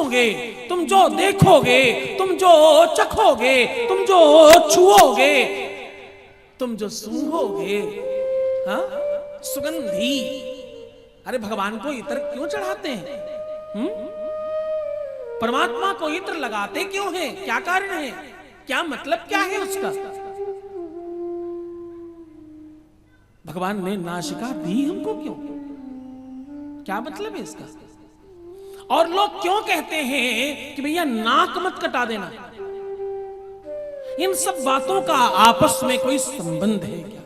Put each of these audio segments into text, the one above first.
स्पर्शोगे, तुम जो देखोगे, तुम जो चखोगे, तुम जो छुओगे, तुम जो सूंघोगे, हाँ, सुगंधी। अरे भगवान को इत्र क्यों चढ़ाते हैं? परमात्मा को इत्र लगाते क्यों हैं? क्या कारण है? क्या मतलब क्या है उसका? भगवान ने नासिका दी हमको क्यों? क्या मतलब है इसका? और लोग क्यों कहते हैं कि भैया नाक मत कटा देना? इन सब बातों का आपस में कोई संबंध है क्या?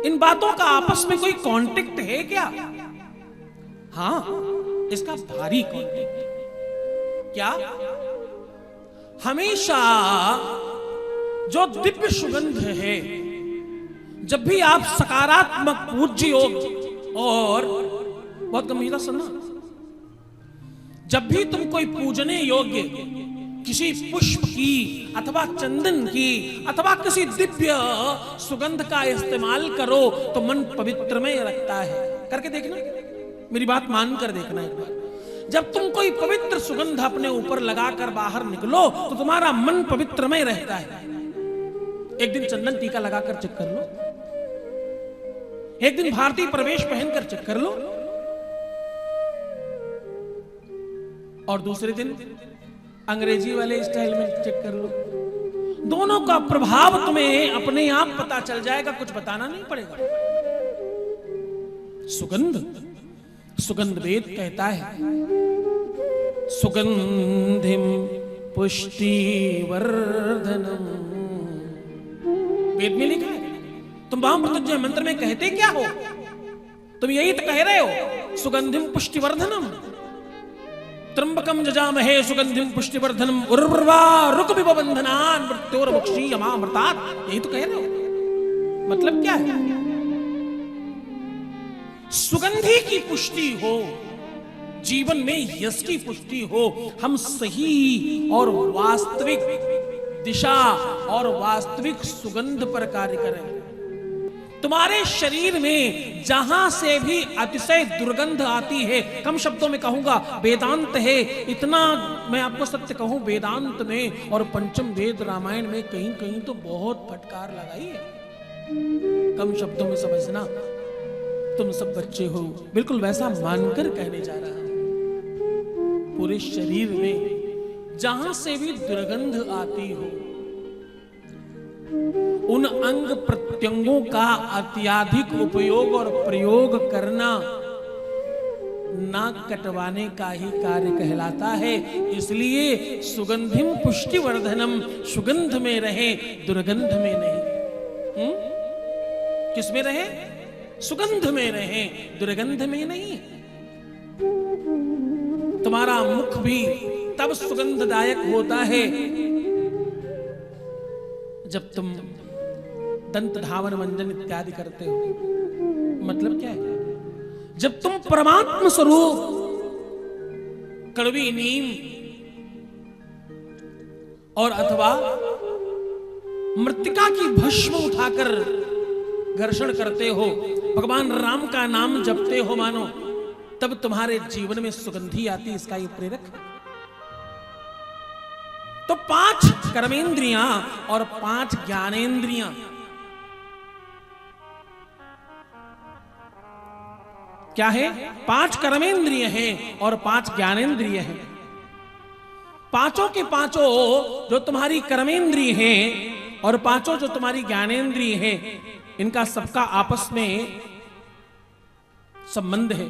इन बातों का आपस में कोई कॉन्टेक्ट है क्या? हाँ, इसका भारी कॉन्टेक्ट। क्या? हमेशा जो दिव्य सुगंध है, जब भी आप सकारात्मक पूज्य योग, और बहुत गंभीरता सुनना, जब भी तुम कोई पूजने योग्य किसी पुष्प की अथवा चंदन की अथवा किसी दिव्य सुगंध का इस्तेमाल करो तो मन पवित्र में रखता है। करके देखना, मेरी बात मान कर देखना एक बार। जब तुम कोई पवित्र सुगंध अपने ऊपर लगाकर बाहर निकलो तो तुम्हारा मन पवित्र में रहता है। एक दिन चंदन टीका लगाकर चेक कर लो, एक दिन भारतीय प्रवेश पहनकर चेक कर लो, और दूसरे दिन अंग्रेजी वाले स्टाइल में चेक कर लो। दोनों का प्रभाव तुम्हें अपने आप पता चल जाएगा, कुछ बताना नहीं पड़ेगा। सुगंध, सुगंध वेद कहता है सुगंधिम पुष्टिवर्धनम। वेद में लिखा है। तुम महामृत्युंजय मंत्र में कहते क्या हो? तुम यही तो कह रहे हो, सुगंधिम पुष्टिवर्धनम, त्र्यंबकम जजामहे सुगंधिम पुष्टिवर्धनम, उर्वरा रुकमिव बंधनान् मृत्योर्मुक्षीयमामृतात्। यही तो कह रहे हो। मतलब क्या है? सुगंधी की पुष्टि हो, जीवन में यश की पुष्टि हो, हम सही और वास्तविक दिशा और वास्तविक सुगंध पर कार्य करें। तुम्हारे शरीर में जहां से भी अतिशय दुर्गंध आती है, कम शब्दों में कहूंगा वेदांत है, इतना मैं आपको सत्य कहूं, वेदांत में और पंचम वेद रामायण में कहीं कहीं तो बहुत फटकार लगाई है। कम शब्दों में समझना, तुम सब बच्चे हो, बिल्कुल वैसा मानकर कहने जा रहा हूं। पूरे शरीर में जहां से भी दुर्गंध आती हो, उन अंग प्रत्यंगों का अत्यधिक उपयोग और प्रयोग करना नाक कटवाने का ही कार्य कहलाता है। इसलिए सुगंधिम पुष्टिवर्धनम, सुगंध में रहे, दुर्गंध में नहीं। किस में रहे? सुगंध में रहे, दुर्गंध में नहीं। तुम्हारा मुख भी तब सुगंधदायक होता है जब तुम दंत धावन मंजन इत्यादि करते हो। मतलब क्या है? जब तुम परमात्म स्वरूप कड़वी नीम और अथवा मृतिका की भस्म उठाकर घर्षण करते हो, भगवान राम का नाम जपते हो मानो, तब तुम्हारे जीवन में सुगंधी आती। इसका ये प्रेरक है। तो 5 कर्मेंद्रियां और 5 ज्ञानेंद्रियां, क्या है? 5 कर्मेंद्रिय हैं और 5 ज्ञानेंद्रिय हैं। पांचों के पांचों जो तुम्हारी कर्मेंद्रिय हैं और पांचों जो तुम्हारी ज्ञानेंद्रिय हैं, इनका सबका आपस में संबंध है।